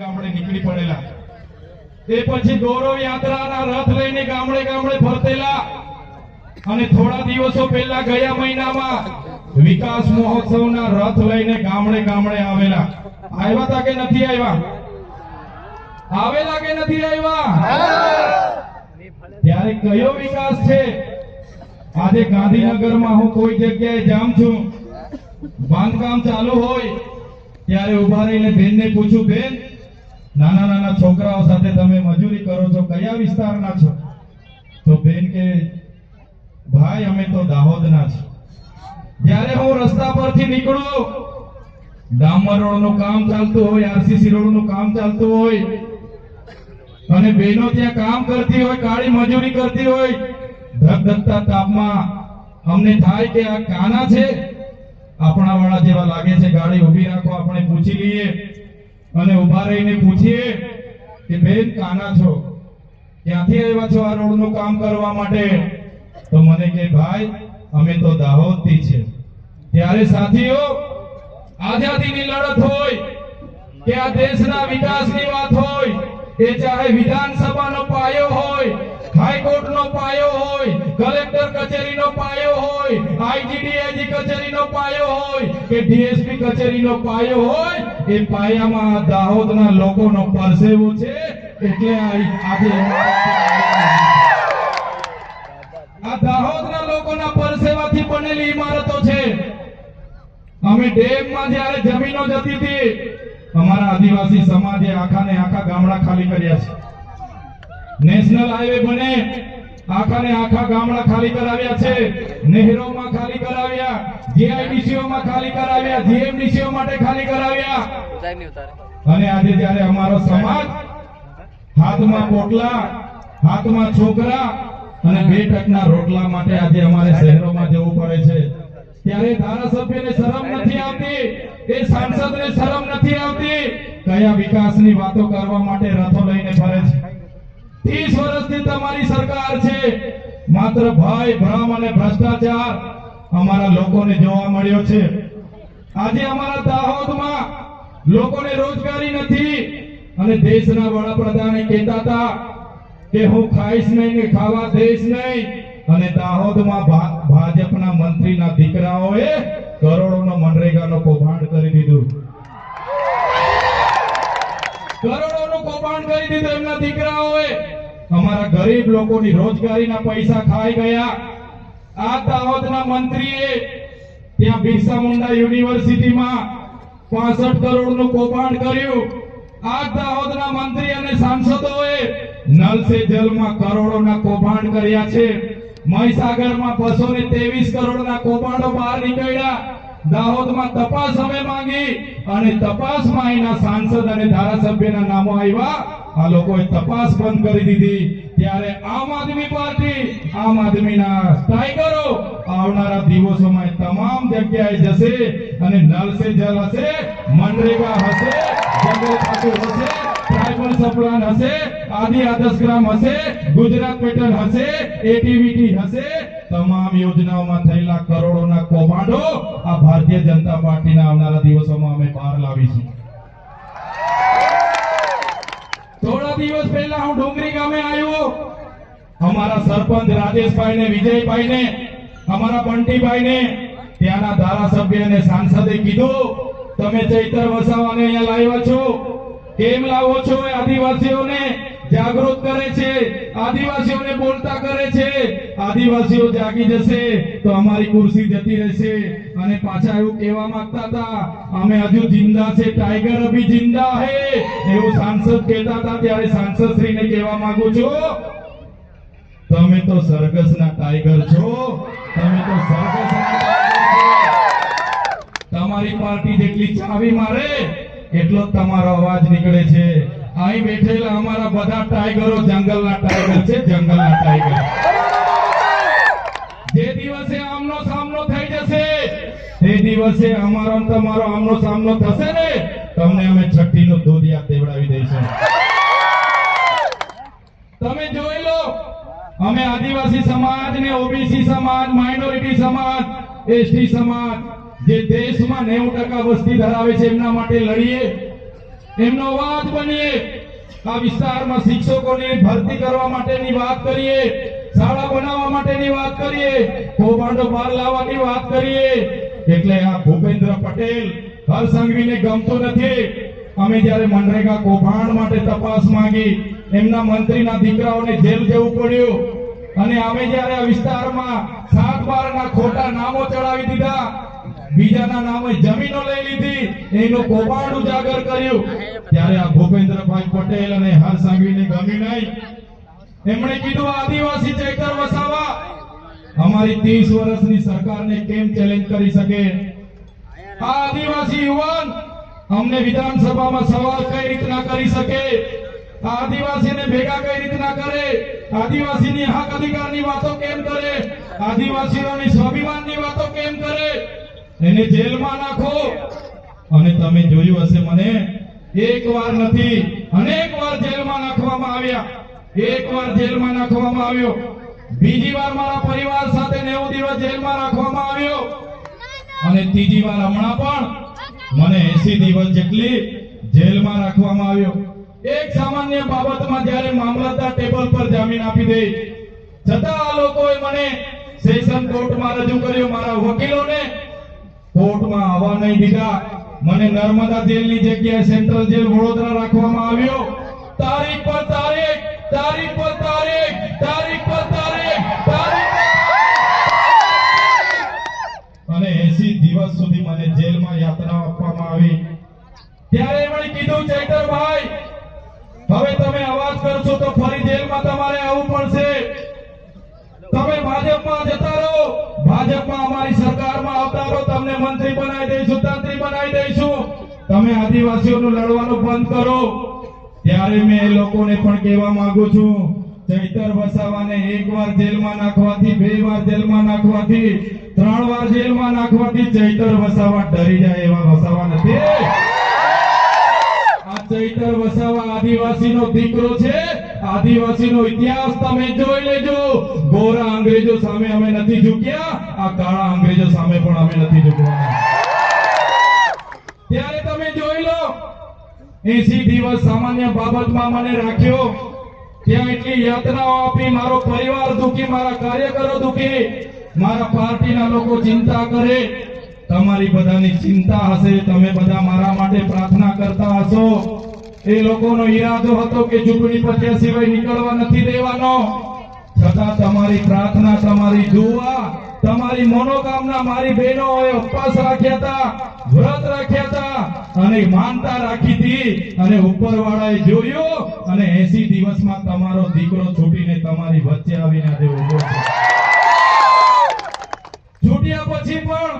ગામડે નીકળી પડેલા. તે પછી ગૌરવ યાત્રાના રથ લઈને ગામડે ગામડે ફરતેલા અને થોડા દિવસો પહેલા ગયા મહિનામાં વિકાસ મહોત્સવના રથ લઈને ગામડે ગામડે આવેલા. આવ્યા તા કે નથી આવ્યા? આવેલા કે નથી આવ્યા? ત્યારે કયો વિકાસ છે? આજે ગાંધીનગરમાં હું કોઈ જગ્યાએ જામ છું, બાંધકામ ચાલુ હોય ત્યારે ઉભા રહીને બેનને પૂછું, બેન નાના નાના છોકરાઓ સાથે તમે મજૂરી કરો છો, કયા વિસ્તારના છો? તો બેન કે ભાઈ અમે તો દાહોદના છીએ. જ્યારે હું રસ્તા પરથી નીકળું, ડામર રોડનું કામ ચાલતું હોય, આરસીસી રોડનું કામ ચાલતું હોય અને બહેનો ત્યાં કામ કરતી હોય, કાળી મજૂરી કરતી હોય, ધગધગતા તાપમાં અમને થાય કે આ કાના છે, આપણા વાળા જેવા લાગે છે, ગાડી ઊભી રાખો, આપણે પૂછી લઈએ અને ઉભા રહીને પૂછીએ કે બેન કાના છો, ક્યાંથી આવ્યા છો આ રોડનું કામ કરવા માટે? તો મને કે ભાઈ અમે તો દાહોદથી છે. ત્યારે સાથીઓ, આઝાદીની લડત હોય કે આ દેશના વિકાસની વાત હોય, એ ચાહે વિધાનસભાનો પાયો હોય, હાઈકોર્ટનો પાયો હોય, કલેક્ટર કચેરીનો પાયો હોય, આઈજીડીએજી કચેરીનો પાયો હોય કે ડીએસપી કચેરીનો પાયો હોય, એ પાયામાં દાહોદના લોકોનો પરસેવો છે. એટલે આજે આ દાહોદના લોકોના પરસેવાથી બનેલી ઇમારતો છે. અમે ડેમમાં જ્યારે જમીનો જતી હતી, અમારા આદિવાસી સમાજે આખા ને આખા ગામડા ખાલી કર્યા છે. નેશનલ હાઈવે બને, આખા ને આખા ગામડા ખાલી કરાવ્યા છે. નહેરોમાં ખાલી કરાવ્યા, જીઆઈડીસીઓમાં ખાલી કરાવ્યા, જીએમડીસીઓ માટે ખાલી કરાવ્યા. અને આજે જ્યારે અમારો સમાજ હાથમાં પોટલા, હાથમાં છોકરા અને 2 ટકના રોટલા માટે આજે અમારે શહેરોમાં જવું પડે છે, ત્યારે ધારાસભ્યને શરમ નથી આવતી, એ સાંસદને શરમ નથી આવતી? કયા વિકાસની વાતો કરવા માટે રથો લઈને ફરે છે? 30 વર્ષથી તમારી સરકાર છે. માત્ર ભય, ભ્રમ અને ભ્રષ્ટાચાર અમારા લોકોને જોવા મળ્યો છે. આજે અમારા દાહોદમાં લોકોને રોજગારી નથી અને દેશના વડાપ્રધાને કહેતા હતા કે હું ખાઈશ નહીં ને ખાવા દઈશ નહીં, અને દાહોદમાં ભાજપના મંત્રીના દીકરાઓએ કરોડોનો મનરેગાનો કૌભાંડ કરી દીધું. કરોડોનું કૌભાંડ કરી દીધું એમના દીકરાઓએ. અમારા ગરીબ લોકોની રોજગારીના પૈસા ખાઈ ગયા. આ દાહોદના મંત્રીએ ત્યાં બિરસા મુંડા યુનિવર્સિટીમાં 65 કરોડનું કૌભાંડ કર્યું. આ દાહોદના મંત્રી અને સાંસદોએ નલ સે જલમાં કરોડોના કૌભાંડ કર્યા છે. મહીસાગરમાં 223 કરોડના કૌભાંડો બહાર નીકળ્યા. દાહોદમાં તપાસ અમે માંગી અને તપાસમાં અહીંના સાંસદ અને ધારાસભ્યના નામો આવ્યા. આ લોકોએ તપાસ બંધ કરી દીધી. ત્યારે આમ આદમી પાર્ટી, આમ આદમીના ટાઈગરો આવનારા દિવસોમાં તમામ જગ્યાએ જશે અને નલ સે જલ હશે, મનરેગા હશે, જંગલ ખાતું હશે, ટ્રાઇબલ સપ્લાન હશે, આદિ આદર્શ ગ્રામ હશે, ગુજરાત પેટર્ન હશે, એટીવીટી હશે. તમામ યોજનાઓમાં થયેલા કરોડોના કૌભાંડો આ ભારતીય જનતા પાર્ટીના આવનારા દિવસોમાં અમે બહાર લાવીશું. થોડા દિવસ પહેલા હું ડુંગરી ગામે આવ્યો. અમારા સરપંચ રાજેશભાઈ ને વિજયભાઈ ને, અમારા બંટીભાઈ ને, ત્યાંના ધારાસભ્ય અને સાંસદે કીધું તમે ચૈતર વસાવાને અહીંયા લાવ્યા છો, કેમ લાવો છો? એ આદિવાસીઓને જાગૃત કરે છે, આદિવાસીઓને બોલતા કરે છે. આદિવાસીઓ જાગી જશે તો અમારી ખુરશી જતી રહેશે. અને પાછા એવું કહેવા માંગતા હતા અમે હજુ જિંદા છે, ટાઈગર અભી જિંદા હે, એવું સાંસદ કહેતા હતા. ત્યારે સાંસદ શ્રીને કહેવા માંગુ છું, તમે તો સરઘસના ટાઈગર છો, તમે તો સરઘસના ટાઈગર છો. તમારી પાર્ટી જેટલી ચાવી મારે એટલો તમારો અવાજ નીકળે છે. અહીં બેઠેલા અમારા બધા ટાઈગરો જંગલના ટાઈગર છે, જંગલના ટાઈગર. જે દિવસે આમનો સામનો થઈ જશે, તે દિવસે અમારો તમારો આમનો સામનો થશે ને, તમને અમે છઠ્ઠીનું દૂધિયા દેવડાવી દઈશું. તમે જોઈ લો, અમે આદિવાસી સમાજ ને ઓબીસી સમાજ, માઇનોરિટી સમાજ, એસટી સમાજ જે દેશમાં 90% વસ્તી ધરાવે છે એમના માટે લડીએ. એમનો અવાજ બનીએ, આ વિસ્તારમાં શિક્ષકોની ભરતી કરવા માટેની વાત કરીએ, શાળા બનાવવા માટેની વાત કરીએ, કૌભાંડો બહાર લાવવાની વાત કરીએ. એટલે આ ભૂપેન્દ્ર પટેલ હરસંઘવીને ગમતું નથી. અમે જ્યારે મનરેગા કૌભાંડ માટે તપાસ માંગી, એમના મંત્રીના દીકરાઓને જેલ જવું પડ્યું, અને અમે જ્યારે આ વિસ્તારમાં 7-12 ના ખોટા નામો ચડાવી દીધા, બીજાના નામે જમીનો લઈ લીધી, એનું કૌભાંડ ઉજાગર કર્યું, ત્યારે આ ભૂપેન્દ્રભાઈ પટેલ અને હરસંઘવીને ગમ્યું નહીં. એમણે કીધું આદિવાસી ચૈતર વસાવા અમારી 30 વર્ષની સરકારને કેમ ચેલેન્જ કરી શકે? આ આદિવાસી યુવાન અમને વિધાનસભામાં સવાલ કઈ રીતના કરી શકે? આ આદિવાસીને ભેગા કઈ રીતના કરે? આદિવાસીની હક અધિકારની વાતો કેમ કરે? આદિવાસીઓની સ્વાભિમાનની વાતો કેમ કરે? એને જેલમાં નાખો. અને તમે જોયું હશે, મને એક વાર નથી અનેક વાર જેલમાં નાખવામાં આવ્યા. એક વાર જેલમાં નાખવામાં આવ્યો, બીજી વાર મારા પરિવાર સાથે 90 દિવસ જેલમાં રાખવામાં આવ્યો, અને ત્રીજી વાર હમણાં પણ મને 80 દિવસ જેટલી જેલમાં રાખવામાં આવ્યો. એક સામાન્ય બાબતમાં જ્યારે મામલતદાર ટેબલ પર જામીન આપી દે, છતાં આ લોકોએ મને સેશન કોર્ટમાં રજૂ કર્યો. મારા વકીલોને કોર્ટમાં આવવા નહીં દીધા. મને નર્મદા જેલની જગ્યાએ સેન્ટ્રલ જેલ વડોદરા રાખવામાં આવ્યો. તારીખ પર તારીખ, તારીખ પર તારીખ, તારીખ પર તારીખ, તારીખ અને 80 દિવસ સુધી મને જેલમાં યાતના આપવામાં આવી. ત્યારે એમણે કીધું, ચૈતરભાઈ, હવે તમે અવાજ કરશો તો ફરી જેલમાં તમારે આવવું પડશે. તમે ભાજપમાં જતા રહો, ભાજપમાં અમારી સરકારમાં આવતા રહો, તમને મંત્રી બનાવી દઈશું, તંત્રી બનાવી દઈશું. તમે આદિવાસીઓનું લડવાનું બંધ કરો. ત્યારે મેં એ લોકોને પણ કહેવા માંગુ છું, ચૈતર વસાવાને 1 વાર જેલમાં નાખવાથી, 2 વાર જેલમાં નાખવાથી, 3 વાર જેલમાં નાખવાથી ચૈતર વસાવા ડરી જાય એવા વસાવા નથી. આ ચૈતર વસાવા આદિવાસીનો દીકરો છે. આદિવાસીનો ઇતિહાસ તમે જોઈ લેજો. ગોરા અંગ્રેજો સામે અમે નથી ઝૂક્યા, આ કાળા અંગ્રેજો સામે પણ અમે નથી ઝૂકવાના. ત્યારે તમે જોઈ લો, 80 દિવસ સામાન્ય બાબતમાં મને રાખ્યો, ત્યાં એટલી યાતનાઓ આપી, મારો પરિવાર દુખી, મારા કાર્યકરો દુખી, મારા પાર્ટીના લોકો ચિંતા કરે. તમારી બધાની ચિંતા હશે, તમે બધા મારા માટે પ્રાર્થના કરતા હશો. એ લોકોનો ઈરાદો હતો કે ચૂંટણી પત્યા સિવાય નીકળવા નથી દેવાનો, છતાં તમારી પ્રાર્થના, તમારી દુઆ, તમારી મનોકામના મારી બહેનોએ ઉપવાસ રાખ્યા હતા, વ્રત રાખ્યા હતા, અને માનતા રાખી હતી, અને ઉપરવાળાએ જોયું, અને 80 દિવસમાં તમારો દીકરો છૂટીને તમારી વચ્ચે આવીને આજે ઉભો છે. છૂટ્યા પછી પણ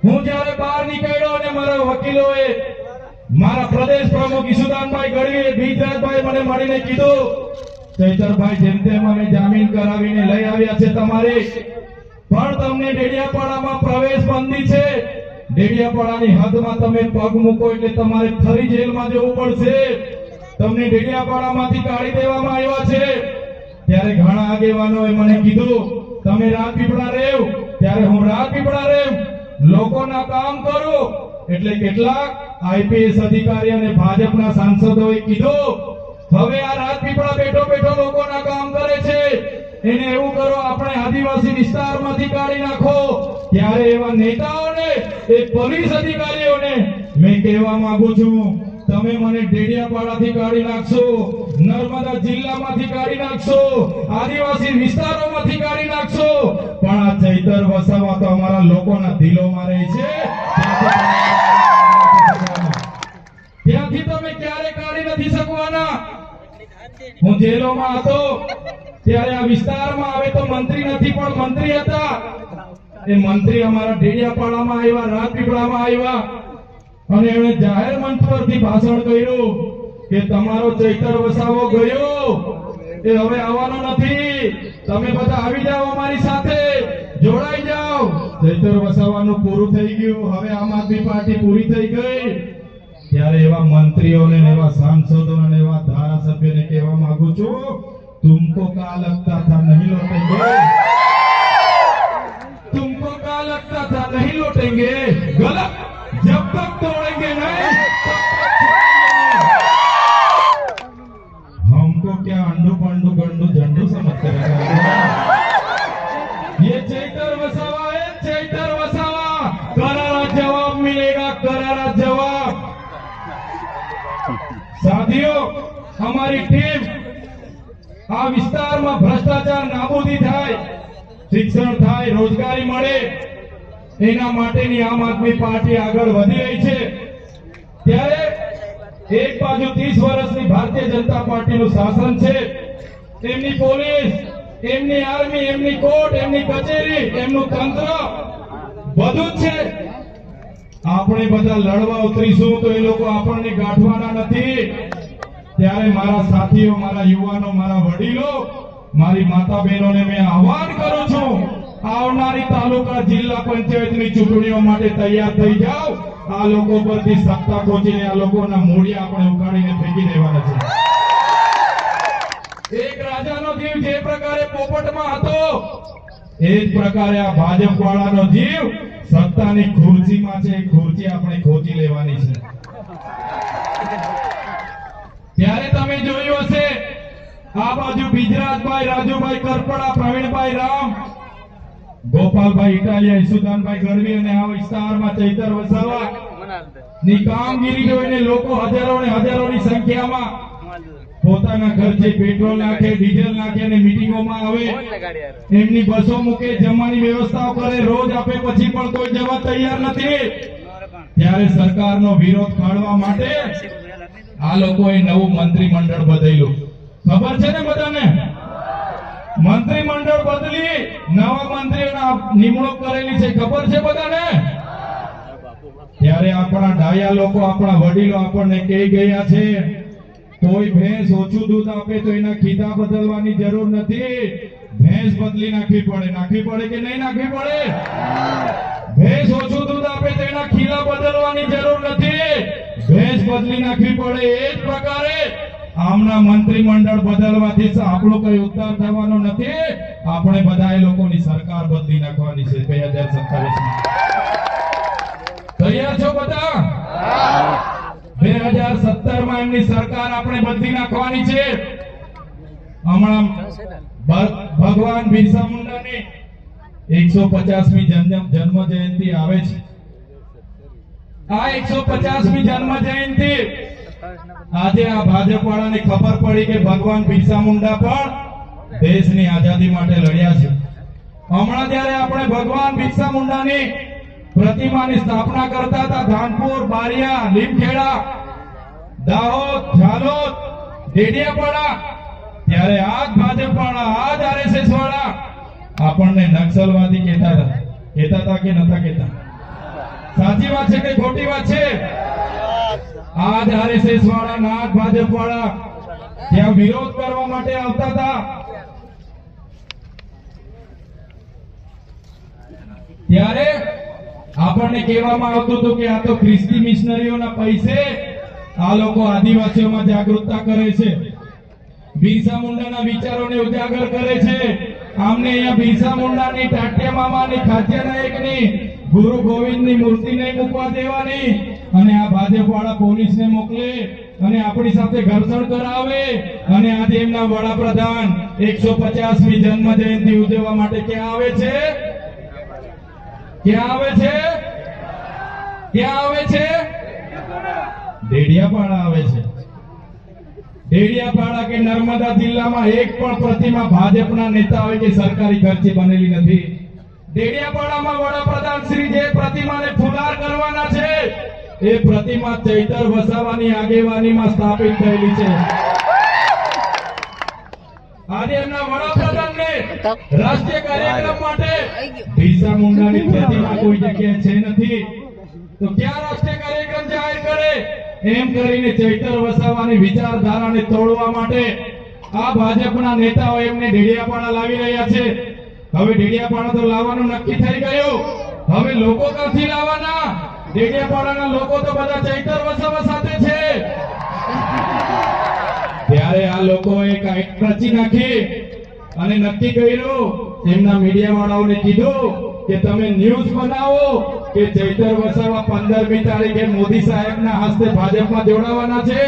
હું જ્યારે બહાર નીકળ્યો, અને મારા વકીલોએ, મારા પ્રદેશ પ્રમુખ ઈસુદાનભાઈ ગઢવીએ, બીજરાજભાઈ મને મળીને કીધું, ચૈતરભાઈ, જેમ તેમ અમે જામીન કરાવીને લઈ આવ્યા છે તમારે, પણ તમને ડેડિયાપાડામાં પ્રવેશ બંધી છે. ડેડિયાપાડાની હદમાં તમે પગ મૂકો એટલે તમારે ફરી જેલમાં જવું પડશે. તમને ડેડિયાપાડામાંથી કાઢી દેવામાં આવ્યા છે. ત્યારે ઘણા આગેવાનોએ મને કીધું, તમે રાજપીપળા રહેવ. ત્યારે હું રાજપીપળા રહેવ, લોકોના કામ કરું. એટલે કેટલાક આઈપીએસ અધિકારી અને ભાજપના સાંસદોએ કીધું, હવે આ રાજપીપળા બેઠો બેઠો લોકોના કામ કરે છે, એને એવું કરો, આપણે આદિવાસી વિસ્તારમાંથી કાઢી નાખો. ત્યારે એવા નેતાઓને, એ પોલીસ અધિકારીઓને મેં કહેવા માંગુ છું, તમે મને ડેડિયાપાડાથી કાઢી નાખશો, નર્મદા જિલ્લામાંથી કાઢી નાખશો, આદિવાસી વિસ્તારોમાંથી કાઢી નાખશો, પણ આ ચૈતર વસાવા તો અમારા લોકોના દિલોમાં રહે છે. ત્યાંથી તમે ક્યારે કાઢી નથી શકવાના. હું જેલોમાં હતો ત્યારે આ વિસ્તારમાં હવે તો મંત્રી નથી પણ મંત્રી હતા. એ મંત્રી અમારા ડેડિયાપાડામાં આવ્યા, રાજપીપળામાં આવ્યા, અને એમણે જાહેર મંચ પરથી ભાષણ કર્યું કે તમારો ચૈતર વસાવો ગયો, એ હવે આવવાનો નથી. તમે બધા આવી જાઓ, અમારી સાથે જોડાઈ જાઓ. ચૈતર વસાવાનું પૂરું થઈ ગયું, હવે આમ આદમી પાર્ટી પૂરી થઈ ગઈ. ત્યારે એવા મંત્રીઓને, એવા સાંસદોને, એવા ધારાસભ્યોને કહેવા માંગુ છું, तुमको क्या लगता था नहीं लौटेंगे, तुमको क्या लगता था नहीं लौटेंगे, गलत. जब तक तोड़ेंगे नहीं तब तक छोड़ेंगे नहीं. સાથીઓ, અમારી ટીમ આ વિસ્તારમાં ભ્રષ્ટાચાર નાબૂદી થાય, શિક્ષણ થાય, રોજગારી મળે, એના માટેની આમ આદમી પાર્ટી આગળ વધી રહી છે. ત્યારે એક બાજુ 30 વર્ષની ભારતીય જનતા પાર્ટીનું શાસન છે, એમની પોલીસ, એમની આર્મી, એમની કોર્ટ, એમની કચેરી, એમનું તંત્ર બધું જ છે. આપણે બધા લડવા ઉતરીશું તો એ લોકો આપણને ગાંઠવાના નથી. ત્યારે મારા સાથીઓ, મારા યુવાનો, મારા વડીલો, મારી માતા બહેનોને મેં આહવાન કરું છું, આવનારી તાલુકા જિલ્લા પંચાયતની ચૂંટણીઓ માટે તૈયાર થઈ જાઓ. આ લોકો પરથી સત્તા ખોચીને આ લોકોના મૂળિયા આપણે ઉખાડીને ફેંકી દેવાના છે. એક રાજાનો જીવ જે પ્રકારે પોપટમાં હતો, એ જ પ્રકારે આ ભાજપ વાળાનો જીવ સત્તાની ખુરશીમાં છે. ખુરશી આપણે ખોચી લેવાની છે. ત્યારે તમે જોયું હશે, આ બાજુ બિજરાજભાઈ, રાજુભાઈ કરપડા, પ્રવીણભાઈ રામ, ગોપાલભાઈ ઇટાલિયા, ઈસુદાનભાઈ ગઢવી અને આ વિસ્તારમાં ચૈતર વસાવા ની કામગીરી જોઈને લોકો હજારો ને હજારોની સંખ્યામાં પોતાના ખર્ચે પેટ્રોલ નાખે, ડીઝલ નાખે અને મીટિંગોમાં આવે, એમની બસો મૂકે, જમવાની વ્યવસ્થાઓ કરે, રોજ આપે, પછી પણ કોઈ જવા તૈયાર નથી. ત્યારે સરકારનો વિરોધ કાઢવા માટે આ લોકોએ નવું મંત્રીમંડળ બદલ્યું. ખબર છે ને બધાને? મંત્રીમંડળ બદલી નવા મંત્રીઓના નિમણૂક કરેલી છે. ખબર છે બધાને? ત્યારે આપણા ડાયા લોકો, આપણા વડીલો આપણને કહી ગયા છે, કોઈ ભેંસ ઓછું દૂધ આપે તો એના ખીધા બદલવાની જરૂર નથી, ભેંસ બદલી નાખવી પડે. નાખવી પડે કે નહીં નાખવી પડે? ભેંસ ઓછું દૂધ આપે તો એના ખીલા બદલવાની જરૂર નથી, ભેંસ બદલી નાખવી પડે. એ જ પ્રકારે આમના મંત્રીમંડળ બદલવાથી આપણો કઈ ઉદ્ધાર થવાનો નથી. આપણે બધા એ લોકોની સરકાર બદલી નાખવાની છે 2027માં. તૈયાર છો બધા? 2017માં એમની સરકાર આપણે બદલી નાખવાની છે. હમણાં ભગવાન બિરસા મુંડાની 150મી જન્મ જયંતિ આવે છે. આ 150મી જન્મ જયંતિ આજે આ ભાજપ વાળાને ખબર પડી કે ભગવાન બિરસા મુંડા પણ દેશની આઝાદી માટે લડ્યા છે. હમણાં જ્યારે આપણે ભગવાન બિરસા મુંડાની પ્રતિમાની સ્થાપના કરતા હતા, ધાનપુર, બારિયા, લીમખેડા, દાહોદ, ઝાલોદ, ડેડિયાપાડા, ત્યારે આ જ ભાજપ વાળા, આ જ આરએસએસ વાળા આપણને નક્સલવાદી કહેતા હતા કે નતા કહેતા? સાચી વાત છે કે ખોટી વાત છે? આ જ આરએસએસ વાળા, ના જ ભાજપ વાળા ત્યાં વિરોધ કરવા માટે આવતા હતા. ત્યારે આપણને કહેવામાં આવતું હતું કે આ તો ખ્રિસ્તી મિશનરીઓના પૈસે આ લોકો આદિવાસીઓમાં જાગૃતતા કરે છે, બિરસા મુંડાના વિચારોને ઉજાગર કરે છે. આમને અહીંયા બિરસા મુંડાની, ટાટિયા મામાની, ખાદ્ય નાયકની, ગુરુ ગોવિંદની મૂર્તિ નહીં મૂકવા દેવાની અને આ ભાજપ વાળા પોલીસને મોકલે અને આપણી સાથે ઘર્ષણ કરાવે અને આજે એમના વડાપ્રધાન 150મી જન્મ જયંતિ ઉજવવા માટે ક્યાં આવે છે? ક્યાં આવે છે? ક્યાં આવે છે? ડેડિયાપાડા આવે છે. ડેડિયાપાડા કે નર્મદા જિલ્લામાં એક પણ પ્રતિમા ભાજપના નેતા હોય કે સરકારી ખર્ચે બનેલી નથી. ડેડિયાપાડામાં વડાપ્રધાન શ્રી જે પ્રતિમાને ફુલાર કરવાના છે, એ પ્રતિમા ચૈતર વસાવાની આગેવાનીમાં સ્થાપિત થયેલી છે. આજે એમના વડાપ્રધાનને રાષ્ટ્રીય કાર્યક્રમ માટે બિરસા મુંડાની પ્રતિમા કોઈ જગ્યાએ છે નથી, તો ક્યાં રાષ્ટ્રીય કાર્યક્રમ જાહેર કરે? એમ કરીને ચૈતર વસાવાની વિચારધારાને તોડવા માટે આ ભાજપના નેતાઓ એમને ડેડિયાપાડા લાવી રહ્યા છે. હવે ડેડિયાપાડા તો લાવવાનું નક્કી થઈ ગયું. હવે લોકો ક્યાંથી લાવવાના? ડેડિયાપાડાના લોકો તો બધા ચૈતર વસાવા સાથે છે. ત્યારે આ લોકોએ કાંઈક રચી નાખી અને નક્કી કર્યું, એમના મીડિયા વાળાઓને કીધું કે તમે ન્યૂઝ બનાવો કે ચૈતર વસાવા 15મી તારીખે મોદી સાહેબના હસ્તે ભાજપમાં જોડાવાના છે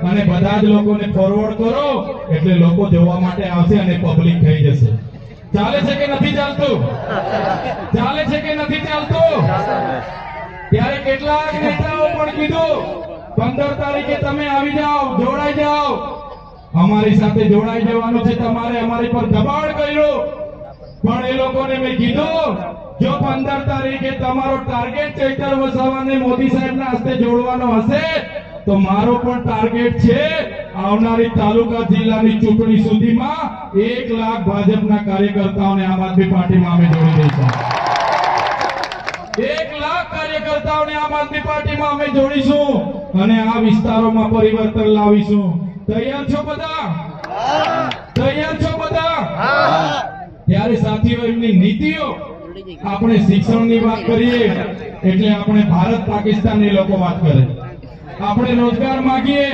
અને બધા જ લોકોને ફોરવર્ડ કરો, એટલે લોકો જોવા માટે આવશે અને પબ્લિક થઈ જશે. ચાલે છે કે નથી ચાલતું? ચાલે છે કે નથી ચાલતું? ત્યારે કેટલાક નેતાઓ પણ કીધું 15 તારીખે તમે આવી જાઓ, જોડાઈ જાઓ. અમારી સાથે જોડાઈ જવાનું છે. તમારે અમારી પર દબાણ કર્યું, પણ એ લોકોને મેં કીધું જો 15 તારીખે તમારો ટાર્ગેટ ચૈતર વસાવાને મોદી સાહેબના હસ્તે જોડવાનો હશે તો મારો પણ ટાર્ગેટ છે આવનારી તાલુકા જિલ્લાની ચૂંટણી સુધીમાં 1 લાખ ભાજપના કાર્યકર્તાઓને આમ આદમી પાર્ટીમાં અમે જોડી દઈશું. 1 લાખ કાર્યકર્તાઓને આમ આદમી પાર્ટીમાં અમે જોડીશું અને આ વિસ્તારોમાં પરિવર્તન લાવીશું. તૈયાર છો બધા? તૈયાર છો બધા? ત્યારે સાથીઓ એમની નીતિઓ, આપણે શિક્ષણની વાત કરીએ એટલે આપણે ભારત પાકિસ્તાનની લોકો વાત કરે, આપણે રોજગાર માંગીએ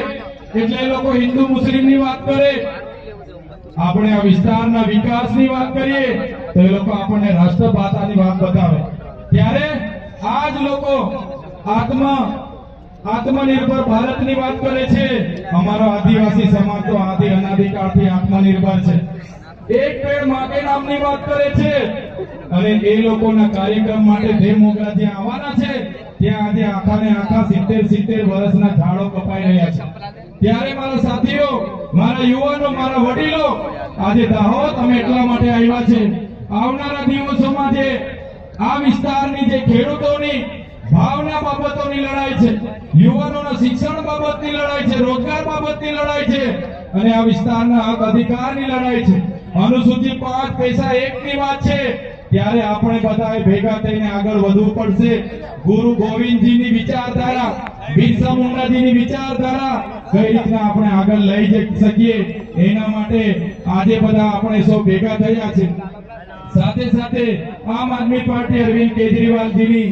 એટલે એ લોકો હિન્દુ મુસ્લિમની વાત કરે, આપણે આ વિસ્તારના વિકાસની વાત કરીએ તો એ લોકો આપણને રાષ્ટ્રભાષાની વાત બતાવે. ત્યારે આ જ લોકો આત્મનિર્ભર ભારતની વાત કરે છે. અમારો આદિવાસી સમાજ તો આદિ અનાદિકાળથી આત્મનિર્ભર છે. એક પેડ માગે નામની વાત કરે છે અને એ લોકોના કાર્યક્રમ માટે દેવમોગરા જ્યાં આવવાના છે ત્યાં આજે આખાને આખા 70 વર્ષના ઝાડો કપાઈ રહ્યા છે. ત્યારે મારા સાથીઓ, મારા યુવાનો, મારા વડીલો, આજે દાહોદ અમે એટલા માટે આવ્યા છે. આવનારા દિવસોમાં જે આ વિસ્તારની જે ખેડૂતોની ભાવના બાબતોની લડાઈ છે, યુવાનોના શિક્ષણ બાબતની લડાઈ છે, રોજગાર બાબતની લડાઈ છે અને આ વિસ્તારના હક અધિકારની લડાઈ છે. અનુસૂચિત 5 પૈસા 1 ની વાત છે. ત્યારે આપણે બધાએ ભેગા થઈને આગળ વધવું પડશે. ગુરુ ગોવિંદજીની વિચારધારા, બિરસા મુંડાજીની વિચારધારા કઈ રીતના આપણે આગળ લઈ જઈ શકીએ એના માટે આજે બધા આપણે સૌ ભેગા થયા છે. સાથે સાથે આમ આદમી પાર્ટી અરવિંદ કેજરીવાલજીની